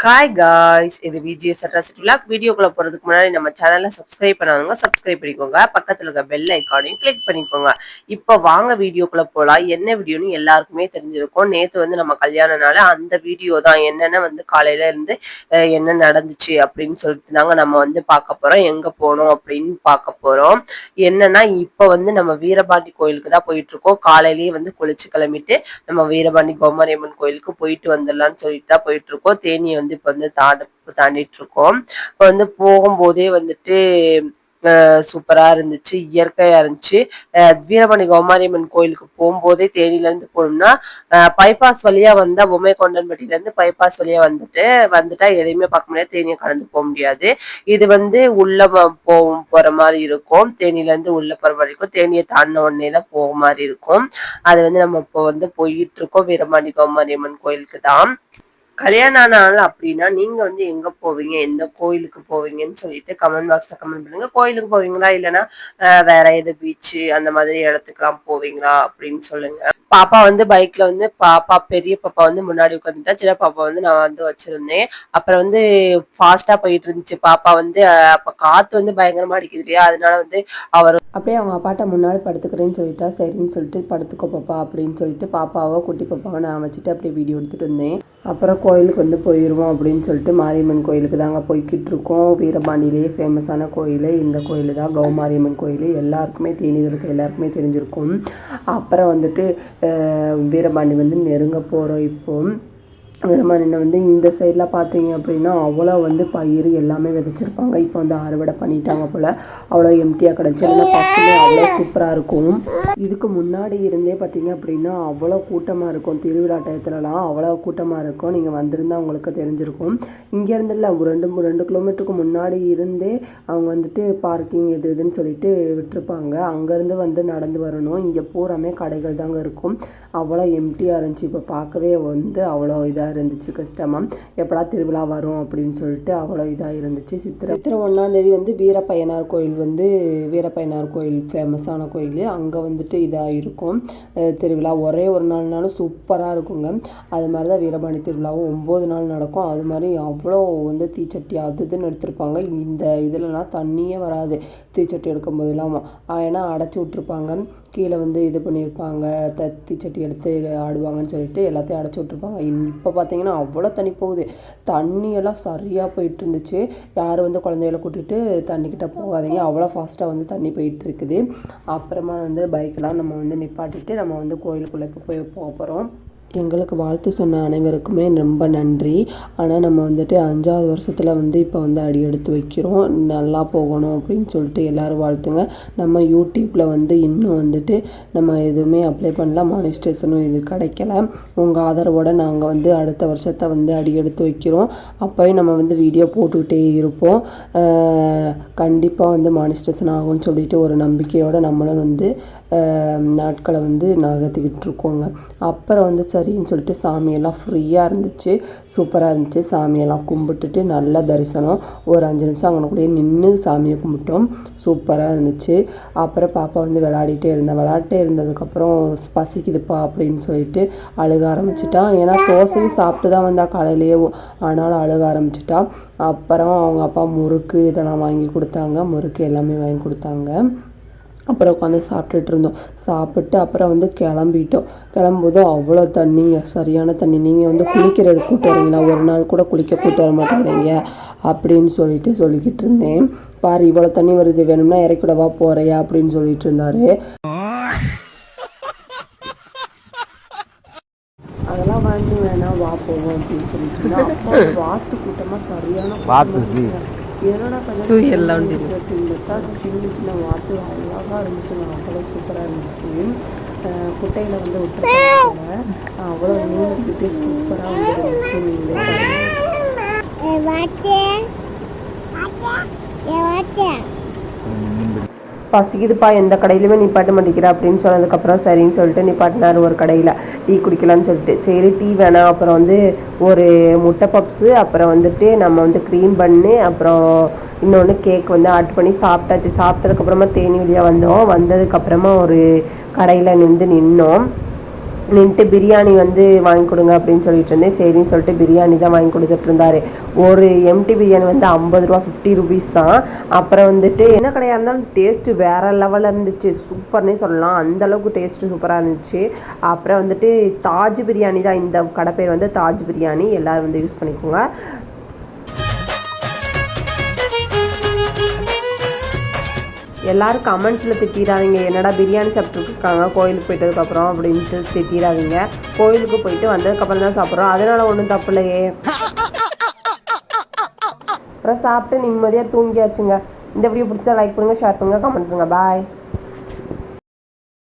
Hi guys, இது VGS atrocity vlog. வீடியோக்குள்ள போறதுக்கு முன்னாடி நம்ம சேனலை சப்ஸ்கிரைப் பண்ணாதவங்க சப்ஸ்கிரைப் பண்ணிக்கோங்க. பக்கத்துல இருக்க பெல் ஐக்கானையும் கிளிக் பண்ணிக்கோங்க. இப்போ வாங்க வீடியோக்குள்ள போலாம். என்ன வீடியோன்னு எல்லாருக்குமே தெரிஞ்சிருக்கும். நேத்து வந்து நம்ம கல்யாண நாள் அந்த வீடியோ தான். என்னென்ன வந்து காலையில இருந்து என்ன நடந்துச்சு அப்படின்னு சொல்லிட்டு தாங்க நம்ம வந்து பார்க்க போறோம். எங்க போனோம் அப்படின்னு பார்க்க போறோம். என்னன்னா இப்ப வந்து நம்ம வீரபாண்டி கோயிலுக்கு தான் போயிட்டு இருக்கோம். காலையிலேயே வந்து குளிச்சு கிளம்பிட்டு நம்ம வீரபாண்டி கோமாரியம்மன் கோயிலுக்கு போயிட்டு வந்துடலாம்னு சொல்லிட்டு தான் போயிட்டு இருக்கோம். தேனியை வந்து இப்ப வந்து தாண்டிட்டு இருக்கோம். இப்ப வந்து போகும்போதே வந்துட்டு சூப்பரா இருந்துச்சு, இயற்கையா இருந்துச்சு. வீரபாண்டி கோமாரியம்மன் கோயிலுக்கு போகும்போதே தேனியில இருந்து போனோம்னா பைபாஸ் வழியா வந்தா பொம்மை கொண்டன்பட்டியில இருந்து பைபாஸ் வழியா வந்துட்டா எதையுமே பார்க்க முடியாது, தேனியை கடந்து போக முடியாது. இது வந்து உள்ள போற மாதிரி இருக்கும். தேனியில இருந்து உள்ள போற மாதிரி இருக்கும். தேனியை தாண்டின உடனே தான் போக மாதிரி இருக்கும். அது வந்து நம்ம இப்போ வந்து போயிட்டு இருக்கோம் வீரபாண்டி கோமாரியம்மன் கோயிலுக்கு தான். கல்யாண நாள் அப்படின்னா நீங்க வந்து எங்க போவீங்க, எந்த கோயிலுக்கு போவீங்கன்னு சொல்லிட்டு கமெண்ட் பாக்ஸ்ல கமெண்ட் பண்ணுங்க. கோயிலுக்கு போவீங்களா இல்லைன்னா வேற எது பீச் அந்த மாதிரி இடத்துக்குலாம் போவீங்களா அப்படின்னு சொல்லுங்க. பாப்பா வந்து பைக்ல வந்து பெரிய பாப்பா வந்து முன்னாடி உட்காந்துட்டா, சின்ன பாப்பா வந்து நான் வந்து வச்சிருந்தேன். அப்புறம் வந்து ஃபாஸ்டா போயிட்டு இருந்துச்சு. பாப்பா வந்து அப்ப காத்து வந்து பயங்கரமா அடிக்குது இல்லையா, அதனால வந்து அவர் அப்படியே அவங்க அப்பாட்ட முன்னாடி படுத்துக்கிறேன்னு சொல்லிட்டா, சரின்னு சொல்லிட்டு படுத்துக்கோ பாப்பா அப்படின்னு சொல்லிட்டு பாப்பாவோ குட்டி பாப்பாவை நான் வச்சுட்டு அப்படியே வீடியோ எடுத்துட்டு வந்தேன். அப்புறம் கோயிலுக்கு வந்து போயிடுவோம் அப்படின்னு சொல்லிட்டு மாரியம்மன் கோயிலுக்கு தாங்க போய்கிட்டு இருக்கோம். வீரபாண்டியிலேயே ஃபேமஸான கோயில் இந்த கோயில் தான், கௌமாரியம்மன் கோயில். எல்லாருக்குமே தேனிகளுக்கு எல்லாருக்குமே தெரிஞ்சிருக்கும். அப்புறம் வந்துட்டு வீரபாண்டி வந்து நெருங்க போகிறோம். இப்போ வீரபாண்டியில் வந்து இந்த சைடில் பார்த்தீங்க அப்படின்னா அவ்வளோ வந்து பயிர் எல்லாமே விதைச்சிருப்பாங்க. இப்போ வந்து அறுவடை பண்ணிட்டாங்க போல், அவ்வளோ எம்டியாக கிடச்சி. இல்லைன்னா ஃபஸ்ட்டுமே அவ்வளோ சூப்பராக இருக்கும். இதுக்கு முன்னாடி இருந்தே பார்த்தீங்க அப்படின்னா அவ்வளோ கூட்டமாக இருக்கும். திருவிழா டயத்துலலாம் அவ்வளோ கூட்டமாக இருக்கும். நீங்கள் வந்திருந்தால் உங்களுக்கு தெரிஞ்சிருக்கும். இங்கேருந்து இல்லை, ஒரு 2 கிலோமீட்டருக்கு முன்னாடி இருந்தே அவங்க வந்துட்டு பார்க்கிங் இதுன்னு சொல்லிட்டு விட்டுருப்பாங்க. அங்கேருந்து வந்து நடந்து வரணும். இங்கே பூராமே கடைகள் தாங்க இருக்கும். அவ்வளோ எம்டியாக இருந்துச்சு. இப்போ பார்க்கவே வந்து அவ்வளோ இதாக இருந்துச்சு, கஷ்டமாக. எப்படா திருவிழா வரும் அப்படின்னு சொல்லிட்டு அவ்வளோ இதாக இருந்துச்சு. சித்திரை 1ஆம் தேதி வந்து வீரப்பையனார் கோயில் ஃபேமஸான கோயில். அங்கே வந்துட்டு இதாக இருக்கும் திருவிழா. ஒரே ஒரு நாள்னாலும் சூப்பராக இருக்குங்க. அது மாதிரி தான் வீரபாண்டி திருவிழாவும் 9 நாள் நடக்கும். அது மாதிரி அவ்வளோ வந்து தீச்சட்டி அது இதுன்னு எடுத்திருப்பாங்க. இந்த இதுலலாம் தண்ணியே வராது தீச்சட்டி எடுக்கும் போதெல்லாம். ஏன்னா அடைச்சி விட்ருப்பாங்க, கீழே வந்து இது பண்ணியிருப்பாங்க, தீச்சட்டி எடுத்து ஆடுவாங்கன்னு சொல்லிட்டு எல்லாத்தையும் அடைச்சி விட்ருப்பாங்க. இப்போ பார்த்தீங்கன்னா அவ்வளோ தண்ணி போகுது. தண்ணியெல்லாம் சரியாக போயிட்டு இருந்துச்சு. யாரும் வந்து குழந்தைகளை கூட்டிகிட்டு தண்ணிக்கிட்ட போகாதீங்க, அவ்வளோ ஃபாஸ்ட்டாக வந்து தண்ணி போயிட்டு இருக்குது. அப்புறமா வந்து பைக்கெலாம் நம்ம வந்து நிப்பாட்டிட்டு நம்ம வந்து கோயிலுக்குள்ளே போக போகிறோம். எங்களுக்கு வாழ்த்து சொன்ன அனைவருக்குமே ரொம்ப நன்றி. ஆனால் நம்ம வந்துட்டு 5வது வருஷத்தில் வந்து இப்போ வந்து அடி எடுத்து வைக்கிறோம். நல்லா போகணும் அப்படின்னு சொல்லிட்டு எல்லோரும் வாழ்த்துங்க. நம்ம யூடியூப்பில் வந்து இன்னும் வந்துட்டு நம்ம எதுவுமே அப்ளை பண்ணல, மானிஸ்ட்ரேஷனும் இது கிடைக்கல. உங்கள் ஆதரவோடு நாங்கள் வந்து அடுத்த வருஷத்தை வந்து அடி எடுத்து வைக்கிறோம். அப்போயும் நம்ம வந்து வீடியோ போட்டுக்கிட்டே இருப்போம். கண்டிப்பாக வந்து மானிஸ்ட்ரேஷன் ஆகும்னு சொல்லிட்டு ஒரு நம்பிக்கையோடு நம்மளும் வந்து நாட்களை வந்து நகர்த்திக்கிட்டு இருக்கோங்க. அப்புறம் வந்து சரின்னு சொல்லிட்டு சாமியெல்லாம் ஃப்ரீயாக இருந்துச்சு, சூப்பராக இருந்துச்சு. சாமியெல்லாம் கும்பிட்டுட்டு நல்ல தரிசனம். ஒரு 5 நிமிஷம் அங்கனக்குள்ளேயே நின்று சாமியை கும்பிட்டோம். சூப்பராக இருந்துச்சு. அப்புறம் பாப்பா வந்து விளையாட்டே இருந்ததுக்கப்புறம் பசிக்குதுப்பா அப்படின்னு சொல்லிட்டு அழுக ஆரம்பிச்சிட்டா. ஏன்னா தோசையும் சாப்பிட்டு தான் வந்தா காலையிலேயே, ஆனாலும் அழுக ஆரம்பிச்சிட்டா. அப்புறம் அவங்க அப்பா முறுக்கு இதெல்லாம் வாங்கி கொடுத்தாங்க, முறுக்கு எல்லாமே வாங்கி கொடுத்தாங்க. அப்புறம் உட்காந்து சாப்பிட்டுட்டு இருந்தோம். சாப்பிட்டு அப்புறம் வந்து கிளம்பும்போதும் அவ்வளோ தண்ணிங்க, சரியான தண்ணி. நீங்கள் வந்து குளிக்கிறது கூட்டு வரீங்களா, ஒரு நாள் கூட குளிக்க கூட்டு வர மாட்டேங்கிறீங்க அப்படின்னு சொல்லிக்கிட்டு இருந்தேன். பாரு இவ்வளோ தண்ணி வருது, வேணும்னா இறக்கிடவா போறியா அப்படின்னு சொல்லிட்டு இருந்தாரு. அதெல்லாம் வந்து வேணாம் வா போவோம் அப்படின்னு சொல்லிட்டு இருந்தா. அப்போ வாத்து கூட்டமாக சரியான என்னோட எல்லாம் சின்ன வாத்து அழகாக இருந்துச்சுங்க. அவ்வளோ சூப்பராக இருந்துச்சு. குட்டையில் வந்து விட்டுருக்காங்க, அவ்வளோ நீங்கிட்டு சூப்பராக வந்து இருந்துச்சு. பசிக்குதுப்பா, எந்த கடையிலுமே நிப்பாட்ட மாட்டேங்கிற அப்படின்னு சொன்னதுக்கப்புறம் சரின்னு சொல்லிட்டு நிப்பாட்டினார் ஒரு கடையில் டீ குடிக்கலான்னு சொல்லிட்டு. சரி டீ வேணாம், அப்புறம் வந்து ஒரு முட்டை பப்ஸு, அப்புறம் வந்துட்டு நம்ம வந்து க்ரீம் பண்ணு, அப்புறம் இன்னொன்று கேக் வந்து ஆர்டர் பண்ணி சாப்பிட்டாச்சு. சாப்பிட்டதுக்கப்புறமா தேனி வழியாக வந்ததுக்கப்புறமா ஒரு கடையில் நின்னோம். நின்ட்டு பிரியாணி வந்து வாங்கி கொடுங்க அப்படின்னு சொல்லிட்டு இருந்தேன். சரின்னு சொல்லிட்டு பிரியாணி தான் வாங்கி கொடுத்துட்டு இருந்தாரு. ஒரு எம்டி பிரியாணி வந்து 50 ரூபா, 50 ருபீஸ் தான். அப்புறம் வந்துட்டு என்ன கடையாக இருந்தாலும் டேஸ்ட்டு வேறு லெவலில் இருந்துச்சு, சூப்பர்னே சொல்லலாம். அந்தளவுக்கு டேஸ்ட்டு சூப்பராக இருந்துச்சு. அப்புறம் வந்துட்டு தாஜ் பிரியாணி தான், இந்த கடை பேர் வந்து தாஜ் பிரியாணி, எல்லோரும் வந்து யூஸ் பண்ணிக்கோங்க. எல்லோரும் கமெண்ட்ஸில் திட்டிடாதீங்க, என்னடா பிரியாணி சாப்பிட்ருக்காங்க கோயிலுக்கு போயிட்டதுக்கப்புறம் அப்படின்ட்டு திட்டிடாதீங்க. கோயிலுக்கு போயிட்டு வந்ததுக்கப்புறம் தான் சாப்பிட்றோம், அதனால் ஒன்றும் தப்பு இல்லையே. அப்புறம் சாப்பிட்டு நிம்மதியாக தூங்கியாச்சுங்க. இந்த வீடியோ பிடிச்சா லைக் பண்ணுங்கள், ஷேர் பண்ணுங்கள், கமெண்ட் பண்ணுங்கள். பாய்.